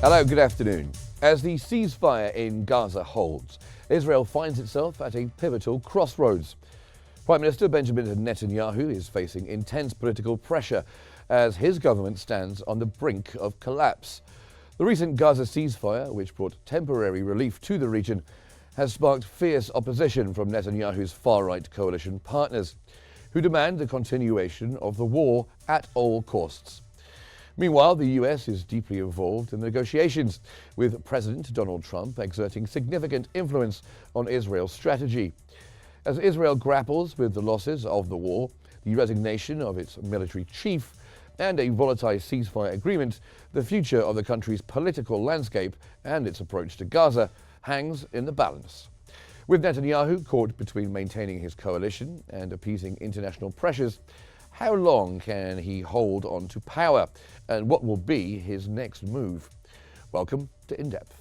Hello, good afternoon. As the ceasefire in Gaza holds, Israel finds itself at a pivotal crossroads. Prime Minister Benjamin Netanyahu is facing intense political pressure as his government stands on the brink of collapse. The recent Gaza ceasefire, which brought temporary relief to the region, has sparked fierce opposition from Netanyahu's far-right coalition partners, who demand the continuation of the war at all costs. Meanwhile, the US is deeply involved in the negotiations, with President Donald Trump exerting significant influence on Israel's strategy. As Israel grapples with the losses of the war, the resignation of its military chief, and a volatile ceasefire agreement, the future of the country's political landscape and its approach to Gaza hangs in the balance. With Netanyahu caught between maintaining his coalition and appeasing international pressures, how long can he hold on to power, and what will be his next move? Welcome to In Depth.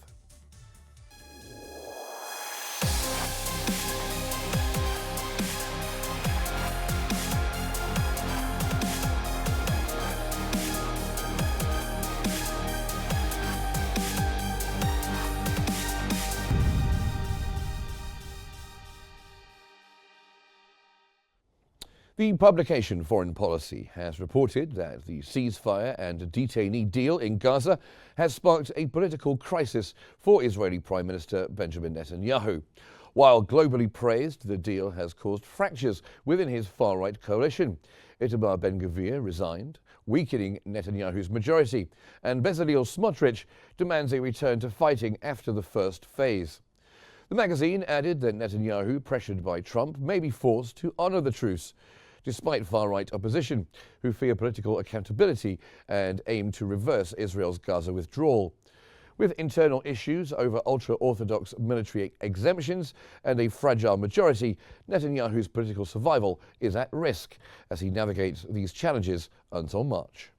The publication Foreign Policy has reported that the ceasefire and detainee deal in Gaza has sparked a political crisis for Israeli Prime Minister Benjamin Netanyahu. While globally praised, the deal has caused fractures within his far-right coalition. Itamar Ben-Gvir resigned, weakening Netanyahu's majority, and Bezalel Smotrich demands a return to fighting after the first phase. The magazine added that Netanyahu, pressured by Trump, may be forced to honor the truce, despite far-right opposition, who fear political accountability and aim to reverse Israel's Gaza withdrawal. With internal issues over ultra-Orthodox military exemptions and a fragile majority, Netanyahu's political survival is at risk as he navigates these challenges until March.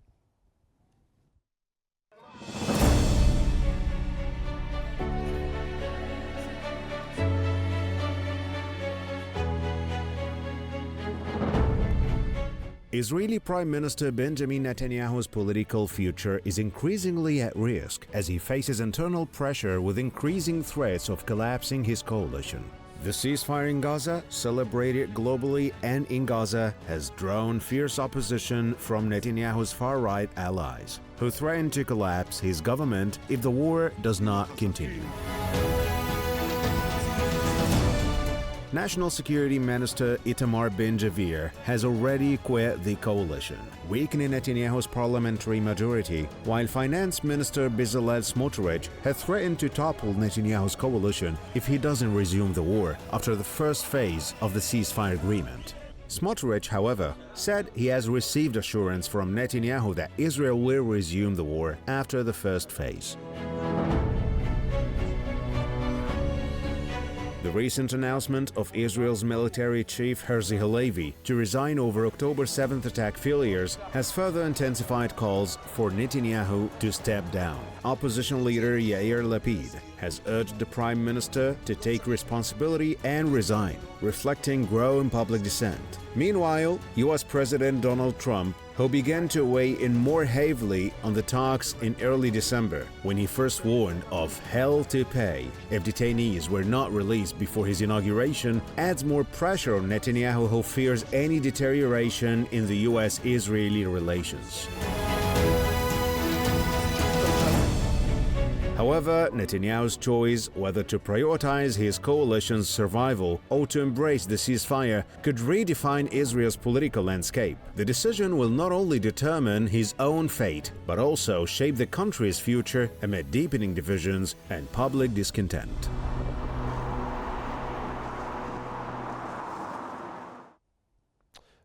Israeli Prime Minister Benjamin Netanyahu's political future is increasingly at risk as he faces internal pressure with increasing threats of collapsing his coalition. The ceasefire in Gaza, celebrated globally and in Gaza, has drawn fierce opposition from Netanyahu's far-right allies, who threaten to collapse his government if the war does not continue. National Security Minister Itamar Ben-Gvir has already quit the coalition, weakening Netanyahu's parliamentary majority, while Finance Minister Bezalel Smotrich has threatened to topple Netanyahu's coalition if he doesn't resume the war after the first phase of the ceasefire agreement. Smotrich, however, said he has received assurance from Netanyahu that Israel will resume the war after the first phase. The recent announcement of Israel's military chief Halevi to resign over October 7th attack failures has further intensified calls for Netanyahu to step down. Opposition leader Yair Lapid has urged the prime minister to take responsibility and resign, reflecting growing public dissent. Meanwhile, US President Donald Trump, who began to weigh in more heavily on the talks in early December, when he first warned of hell to pay if detainees were not released before his inauguration, adds more pressure on Netanyahu, who fears any deterioration in the US-Israeli relations. However, Netanyahu's choice whether to prioritize his coalition's survival or to embrace the ceasefire could redefine Israel's political landscape. The decision will not only determine his own fate, but also shape the country's future amid deepening divisions and public discontent.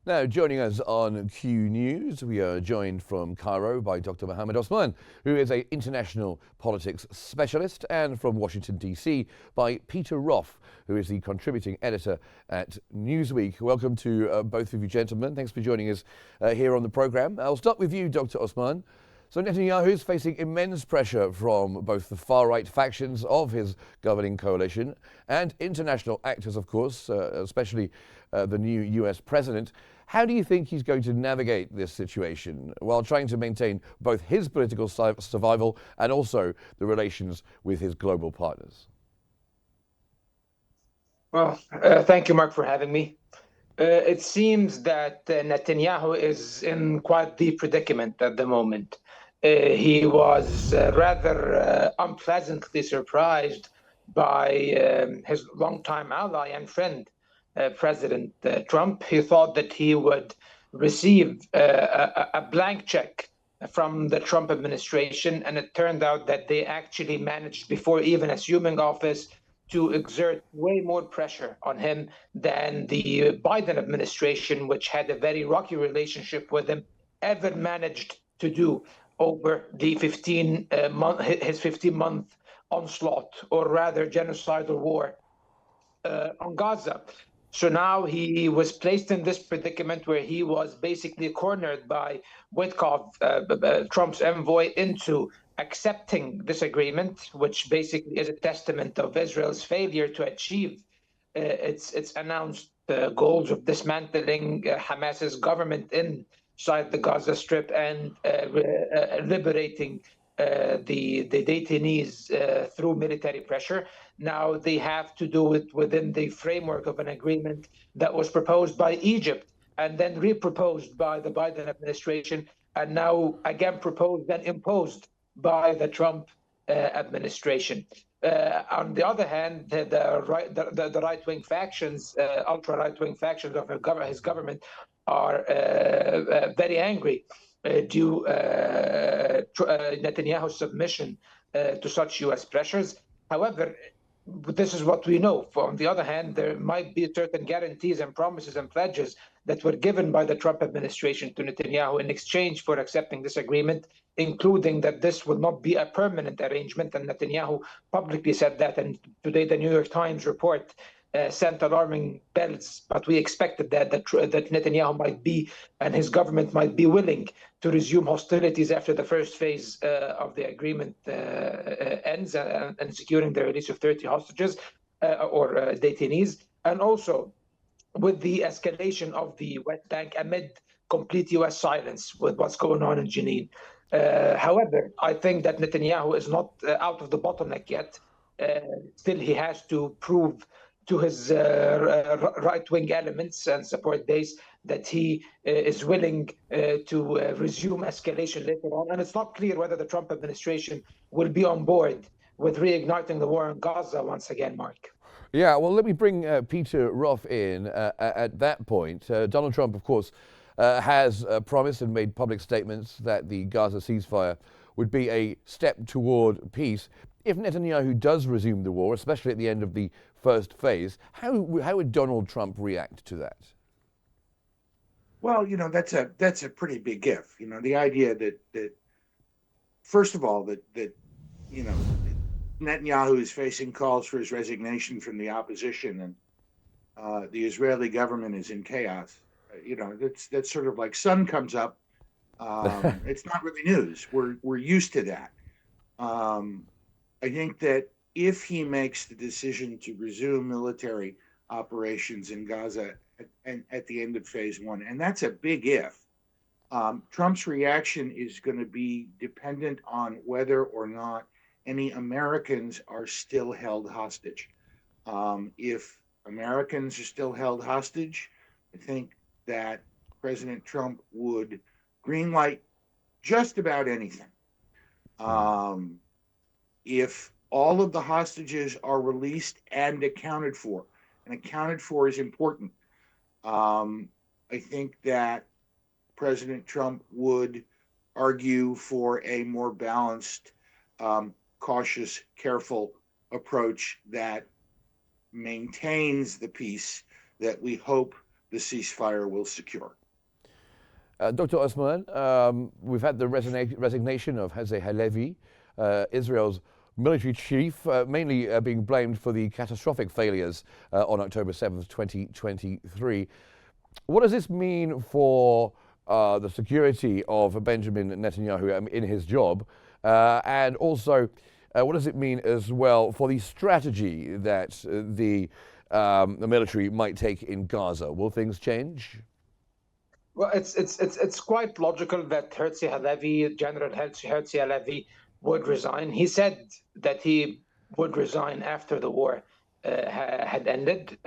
Now, joining us on Qnews, we are joined from Cairo by Dr. Mohammed Osman, who is an international politics specialist, and from Washington, D.C. by Peter Roff, who is the contributing editor at Newsweek. Welcome to both of you gentlemen. Thanks for joining us here on the program. I'll start with you, Dr. Osman. So Netanyahu is facing immense pressure from both the far-right factions of his governing coalition and international actors, of course, especially the new US president. How do you think he's going to navigate this situation while trying to maintain both his political survival and also the relations with his global partners? Well, thank you, Mark, for having me. It seems that Netanyahu is in quite the predicament at the moment. He was rather unpleasantly surprised by his longtime ally and friend, President Trump. He thought that he would receive a blank check from the Trump administration, and it turned out that they actually managed, before even assuming office, to exert way more pressure on him than the Biden administration, which had a very rocky relationship with him, ever managed to do over the his 15-month onslaught, or rather genocidal war on Gaza. So now he was placed in this predicament where he was basically cornered by Witkoff, Trump's envoy, into accepting this agreement, which basically is a testament of Israel's failure to achieve its announced goals of dismantling Hamas's government inside the Gaza Strip and liberating the detainees through military pressure. Now they have to do it within the framework of an agreement that was proposed by Egypt and then reproposed by the Biden administration, and now again proposed and imposed by the Trump administration. On the other hand, the right-wing factions, ultra-right-wing factions of his government are very angry due Netanyahu's submission to such U.S. pressures. However, this is what we know. On the other hand, there might be certain guarantees and promises and pledges that were given by the Trump administration to Netanyahu in exchange for accepting this agreement, including that this will not be a permanent arrangement. And Netanyahu publicly said that. And today, the New York Times report sent alarming bells. But we expected that Netanyahu might be, and his government might be, willing to resume hostilities after the first phase of the agreement ends, and securing the release of 30 hostages or detainees, and also with the escalation of the West Bank amid complete U.S. silence with what's going on in Jenin. However, I think that Netanyahu is not out of the bottleneck yet. Still, he has to prove to his right-wing elements and support base that he is willing to resume escalation later on. And it's not clear whether the Trump administration will be on board with reigniting the war in Gaza once again, Mark. Yeah, well, let me bring Peter Roth in at that point. Donald Trump, of course, has promised and made public statements that the Gaza ceasefire would be a step toward peace. If Netanyahu does resume the war, especially at the end of the first phase, how would Donald Trump react to that? Well, that's a pretty big if. The idea that first of all, that Netanyahu is facing calls for his resignation from the opposition, and the Israeli government is in chaos. That's sort of like sun comes up. It's not really news. We're used to that. I think that if he makes the decision to resume military operations in Gaza at the end of phase one, and that's a big if, Trump's reaction is going to be dependent on whether or not any Americans are still held hostage. If Americans are still held hostage, I think that President Trump would greenlight just about anything. If all of the hostages are released and accounted for is important, I think that President Trump would argue for a more balanced, cautious, careful approach that maintains the peace that we hope the ceasefire will secure. Dr. Osman, we've had the resignation of Halevi, Israel's military chief, mainly being blamed for the catastrophic failures on October 7th, 2023. What does this mean for the security of Benjamin Netanyahu in his job? And also, what does it mean as well for the strategy that the military might take in Gaza? Will things change? Well, it's quite logical that General Herzi Halevi, would resign. He said that he would resign after the war had ended,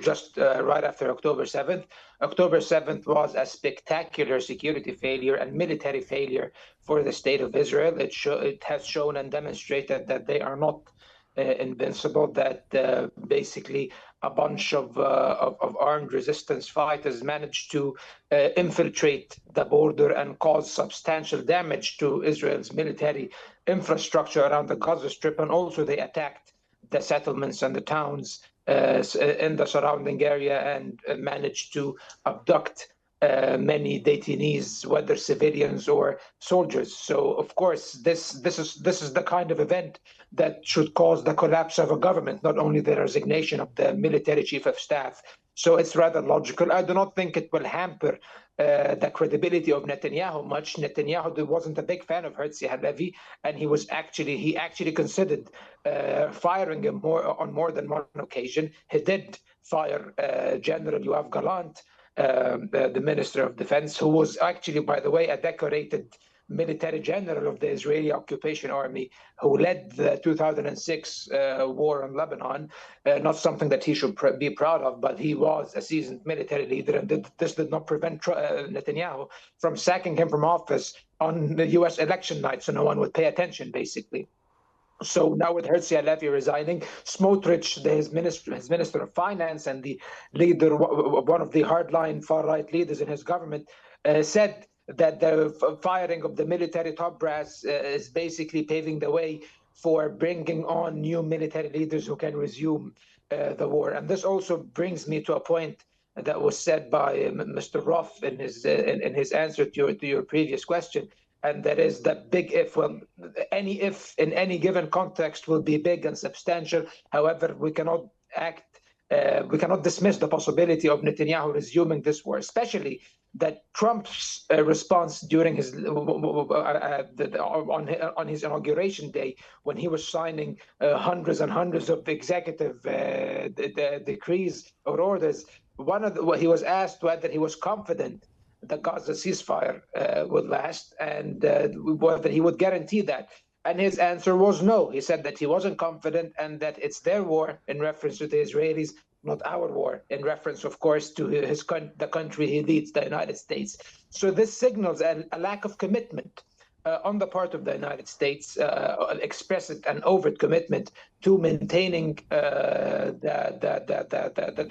just right after October 7th. October 7th was a spectacular security failure and military failure for the state of Israel. It has shown and demonstrated that they are not invincible, that basically a bunch of armed resistance fighters managed to infiltrate the border and cause substantial damage to Israel's military infrastructure around the Gaza Strip. And also they attacked the settlements and the towns in the surrounding area and managed to abduct many detainees, whether civilians or soldiers. So, of course, this is the kind of event that should cause the collapse of a government, not only the resignation of the military chief of staff. So it's rather logical. I do not think it will hamper the credibility of Netanyahu much. Netanyahu wasn't a big fan of Herzi Halevi, and he actually considered firing him on more than one occasion. He did fire General Yoav Gallant, the Minister of Defense, who was actually, by the way, a decorated military general of the Israeli Occupation Army, who led the 2006 war on Lebanon. Not something that he should be proud of, but he was a seasoned military leader, and this did not prevent Netanyahu from sacking him from office on the U.S. election night, so no one would pay attention, basically. So now with Herzi Halevi resigning, Smotrich, his minister of finance and the leader, one of the hardline far-right leaders in his government, said that the firing of the military top brass is basically paving the way for bringing on new military leaders who can resume the war. And this also brings me to a point that was said by Mr. Roth in his answer to your previous question. And that is that big if. Well, any if in any given context will be big and substantial. However, we cannot dismiss the possibility of Netanyahu resuming this war, especially that Trump's response during his on his inauguration day, when he was signing hundreds and hundreds of executive decrees or orders, he was asked whether he was confident the Gaza ceasefire would last, and whether he would guarantee that. And his answer was no. He said that he wasn't confident and that it's their war, in reference to the Israelis, not our war, in reference, of course, to the country he leads, the United States. So this signals a lack of commitment on the part of the United States, explicit and overt commitment to maintaining the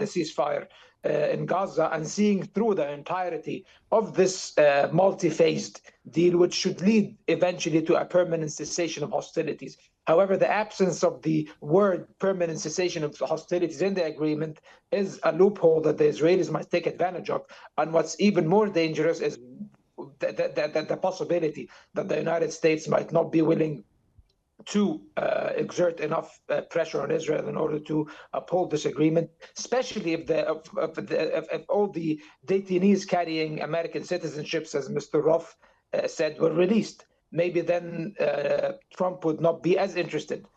ceasefire in Gaza and seeing through the entirety of this multi-phased deal, which should lead eventually to a permanent cessation of hostilities. However, the absence of the word permanent cessation of hostilities in the agreement is a loophole that the Israelis might take advantage of. And what's even more dangerous is the possibility that the United States might not be willing to exert enough pressure on Israel in order to uphold this agreement, especially if all the detainees carrying American citizenships, as Mr. Roth said, were released. Maybe then Trump would not be as interested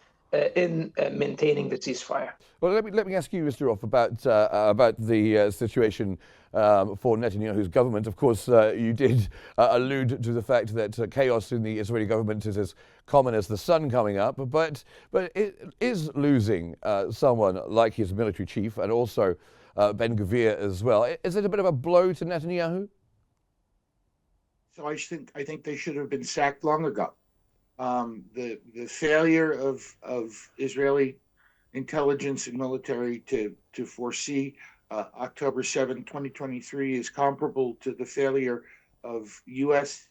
in maintaining the ceasefire. Well, let me ask you, Mr. Roth, about the situation for Netanyahu's government. Of course, you did allude to the fact that chaos in the Israeli government is as common as the sun coming up, but it is losing someone like his military chief and also Ben-Gvir as well. Is it a bit of a blow to Netanyahu? So I think they should have been sacked long ago. The failure of Israeli intelligence and military to foresee October 7, 2023 is comparable to the failure of U.S.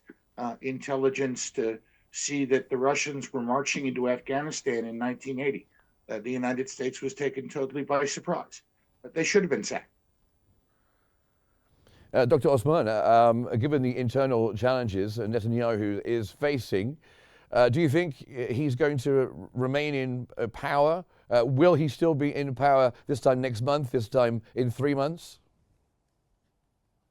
Intelligence to see that the Russians were marching into Afghanistan in 1980. The United States was taken totally by surprise. But they should have been sacked. Dr. Osman, given the internal challenges Netanyahu is facing, do you think he's going to remain in power? Will he still be in power this time next month, this time in 3 months?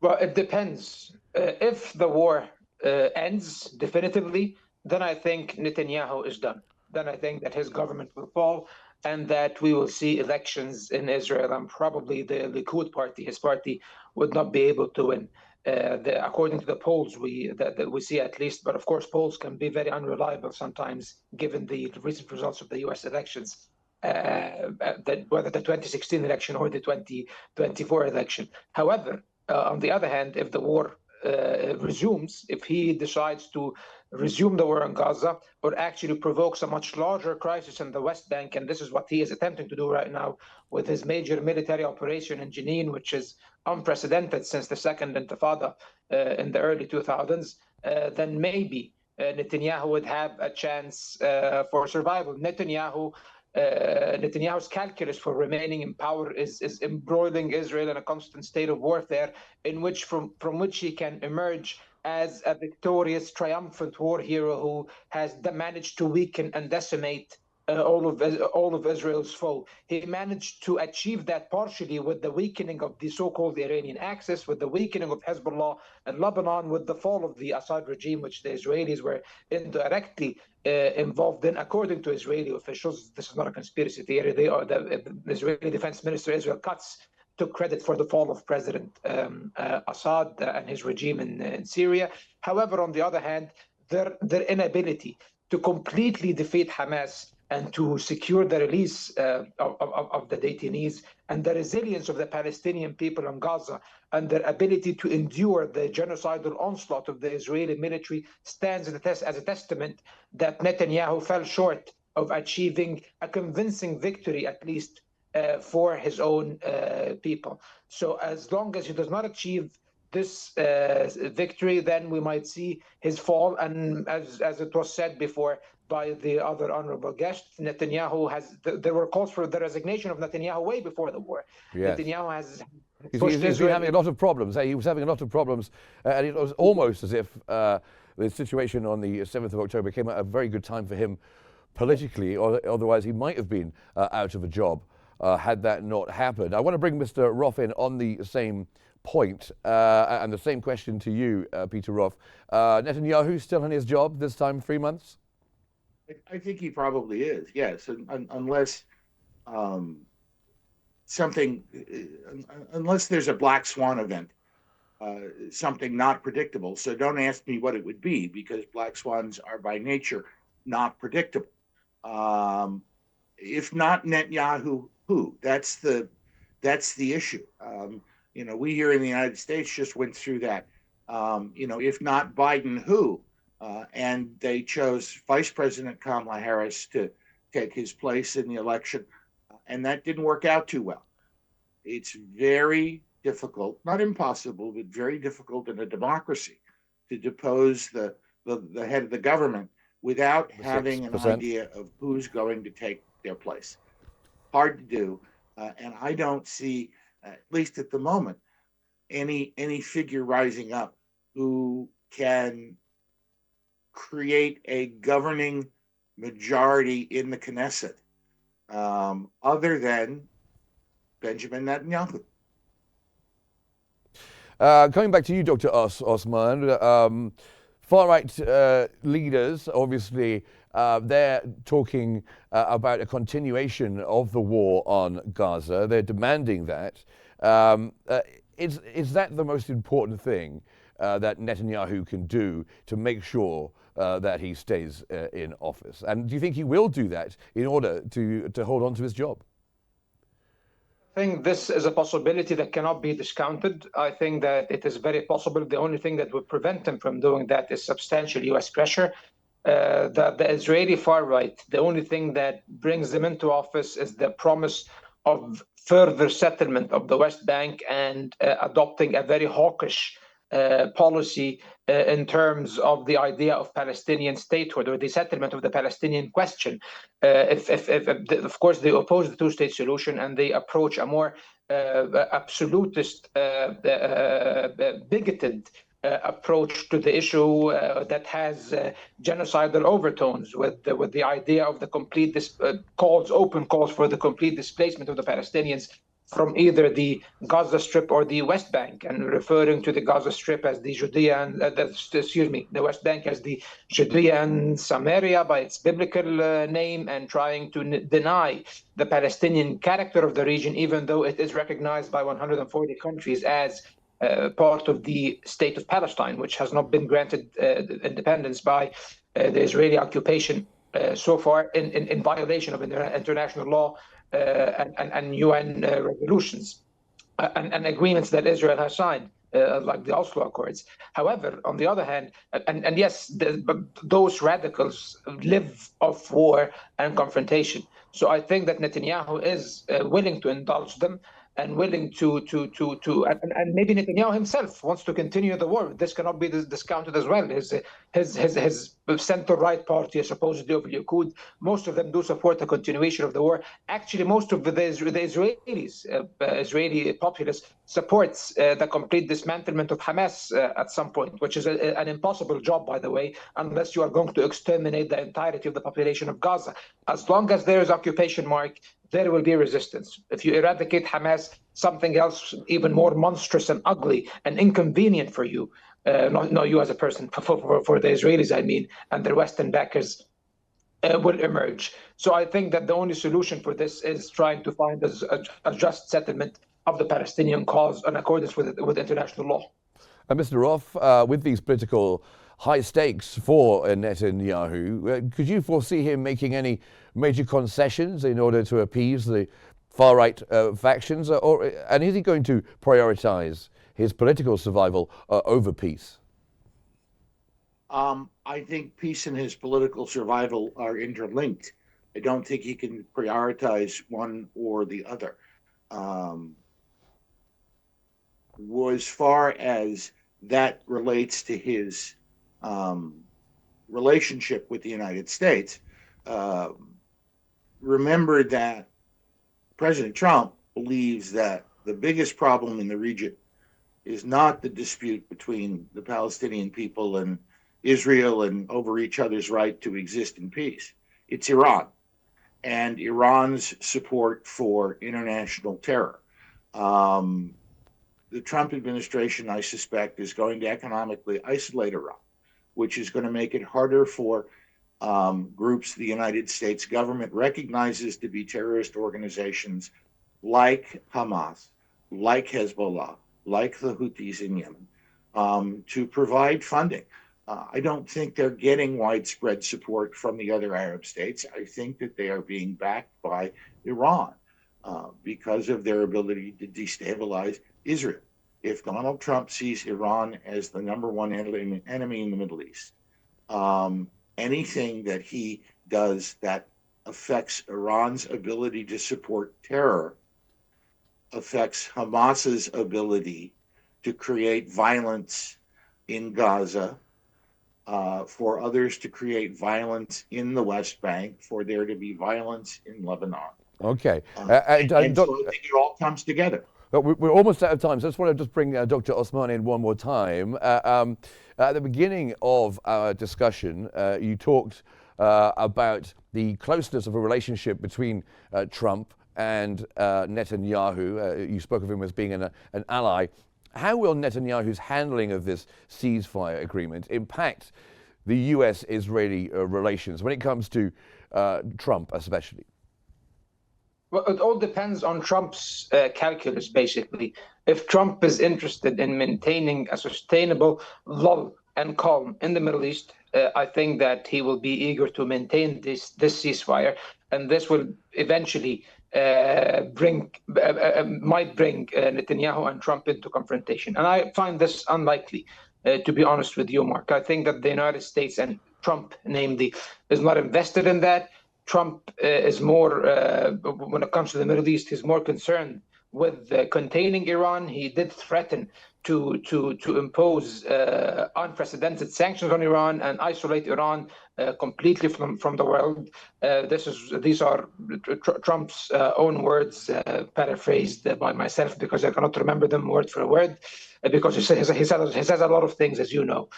Well, it depends. If the war ends definitively, then I think Netanyahu is done. then I think that his government will fall, and that we will see elections in Israel, and probably the Likud party, his party, would not be able to win. According to the polls that we see at least, but of course polls can be very unreliable sometimes given the recent results of the U.S. elections, that whether the 2016 election or the 2024 election. However, on the other hand, if the war resumes, if he decides to resume the war in Gaza or actually provokes a much larger crisis in the West Bank, and this is what he is attempting to do right now with his major military operation in Jenin, which is unprecedented since the Second Intifada in the early 2000s, then maybe Netanyahu would have a chance for survival. Netanyahu's calculus for remaining in power is embroiling Israel in a constant state of warfare, in which from which he can emerge as a victorious, triumphant war hero who has managed to weaken and decimate all of Israel's foe. He managed to achieve that partially with the weakening of the so-called Iranian axis, with the weakening of Hezbollah and Lebanon, with the fall of the Assad regime, which the Israelis were indirectly involved in, according to Israeli officials. This is not a conspiracy theory. They are the Israeli Defense Minister Israel Katz took credit for the fall of President Assad and his regime in Syria. However, on the other hand, their inability to completely defeat Hamas and to secure the release of the detainees and the resilience of the Palestinian people in Gaza and their ability to endure the genocidal onslaught of the Israeli military stands as a testament that Netanyahu fell short of achieving a convincing victory, at least for his own people. So as long as he does not achieve this victory, then we might see his fall. And as it was said before by the other honorable guest, there were calls for the resignation of Netanyahu way before the war. Yes. Netanyahu has He's been having a lot of problems. He was having a lot of problems, and it was almost as if the situation on the 7th of October came at a very good time for him politically, or otherwise he might have been out of a job had that not happened. I want to bring Mr. Roth in on the same point, and the same question to you, Peter Roth. Netanyahu still in his job this time, 3 months? I think he probably is, yes, unless unless there's a black swan event, something not predictable. So don't ask me what it would be, because black swans are by nature not predictable. If not Netanyahu, who? That's the issue. We here in the United States just went through that. If not Biden, who? And they chose Vice President Kamala Harris to take his place in the election, and that didn't work out too well. It's very difficult, not impossible, but very difficult in a democracy to depose the head of the government without having an idea of who's going to take their place. Hard to do, and I don't see, at least at the moment, any figure rising up who can create a governing majority in the Knesset, other than Benjamin Netanyahu. Coming back to you, Dr. Osman, far-right leaders, obviously, they're talking about a continuation of the war on Gaza. They're demanding that. Is that the most important thing that Netanyahu can do to make sure that he stays in office? And do you think he will do that in order to hold on to his job? I think this is a possibility that cannot be discounted. I think that it is very possible. The only thing that would prevent him from doing that is substantial U.S. pressure. The Israeli far right, the only thing that brings them into office is the promise of further settlement of the West Bank and adopting a very hawkish policy in terms of the idea of Palestinian statehood or the settlement of the Palestinian question. Of course, they oppose the two-state solution and they approach a more absolutist, bigoted approach to the issue that has genocidal overtones, with the idea of the complete open calls for the complete displacement of the Palestinians from either the Gaza Strip or the West Bank, and referring to the Gaza Strip as the Judea and the West Bank as the Judea and Samaria by its biblical name, and trying to deny the Palestinian character of the region, even though it is recognized by 140 countries as part of the state of Palestine, which has not been granted independence by the Israeli occupation so far, in violation of international law and UN resolutions and agreements that Israel has signed, like the Oslo Accords. However, on the other hand, and yes, those radicals live off war and confrontation. So I think that Netanyahu is willing to indulge them, and willing and maybe Netanyahu himself wants to continue the war. This cannot be discounted as well. His center-right party, supposedly of Likud, most of them do support the continuation of the war. Actually, most of the Israelis, Israeli populace, supports the complete dismantlement of Hamas at some point, which is an impossible job, by the way, unless you are going to exterminate the entirety of the population of Gaza. As long as there is occupation, Mark, there will be resistance. If you eradicate Hamas, something else even more monstrous and ugly and inconvenient for you, not you as a person, for the Israelis, I mean, and their Western backers, will emerge. So I think that the only solution for this is trying to find a just settlement of the Palestinian cause in accordance with international law. Mr. Roth, with these political high stakes for Netanyahu, could you foresee him making any major concessions in order to appease the far-right factions, and is he going to prioritize his political survival over peace? I think peace and his political survival are interlinked. I don't think he can prioritize one or the other. As far as that relates to his relationship with the United States, remember that President Trump believes that the biggest problem in the region is not the dispute between the Palestinian people and Israel and over each other's right to exist in peace. It's Iran and Iran's support for international terror. The Trump administration, I suspect, is going to economically isolate Iran, which is going to make it harder for groups the United States government recognizes to be terrorist organizations like Hamas, like Hezbollah, like the Houthis in Yemen, to provide funding. I don't think they're getting widespread support from the other Arab states. I think that they are being backed by Iran because of their ability to destabilize Israel. If Donald Trump sees Iran as the number one enemy in the Middle East, anything that he does that affects Iran's ability to support terror affects Hamas's ability to create violence in Gaza, for others to create violence in the West Bank, for there to be violence in Lebanon. Okay. So I think it all comes together. We're almost out of time, so I just want to bring Dr. Osman in one more time. At the beginning of our discussion, you talked about the closeness of a relationship between Trump and Netanyahu. You spoke of him as being an ally. How will Netanyahu's handling of this ceasefire agreement impact the U.S.-Israeli relations when it comes to Trump especially? Well, it all depends on Trump's calculus, basically. If Trump is interested in maintaining a sustainable lull and calm in the Middle East, I think that he will be eager to maintain this ceasefire, and this will eventually might bring Netanyahu and Trump into confrontation. And I find this unlikely, to be honest with you, Mark. I think that the United States and Trump, namely, is not invested in that. Trump is more, when it comes to the Middle East, he's more concerned with containing Iran. He did threaten to impose unprecedented sanctions on Iran and isolate Iran completely from the world. These are Trump's own words, paraphrased by myself, because I cannot remember them word for word, because he says a lot of things, as you know.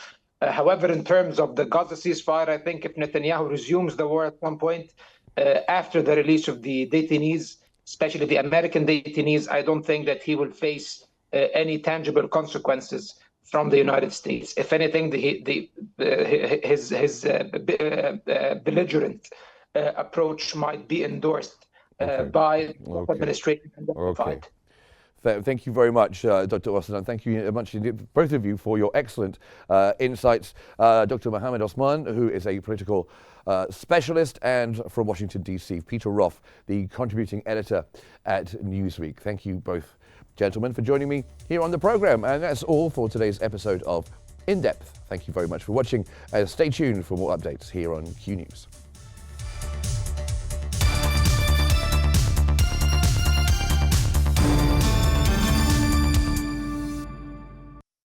However, in terms of the Gaza ceasefire, I think if Netanyahu resumes the war at some point after the release of the detainees, especially the American detainees, I don't think that he will face any tangible consequences from the United States. If anything, his belligerent approach might be endorsed by the administration. Okay. Thank you very much, Dr. Osman. Thank you much, both of you, for your excellent insights. Dr. Mohammed Osman, who is a political specialist, and from Washington, D.C., Peter Roth, the contributing editor at Newsweek. Thank you both, gentlemen, for joining me here on the program. And that's all for today's episode of In Depth. Thank you very much for watching, and stay tuned for more updates here on Q News.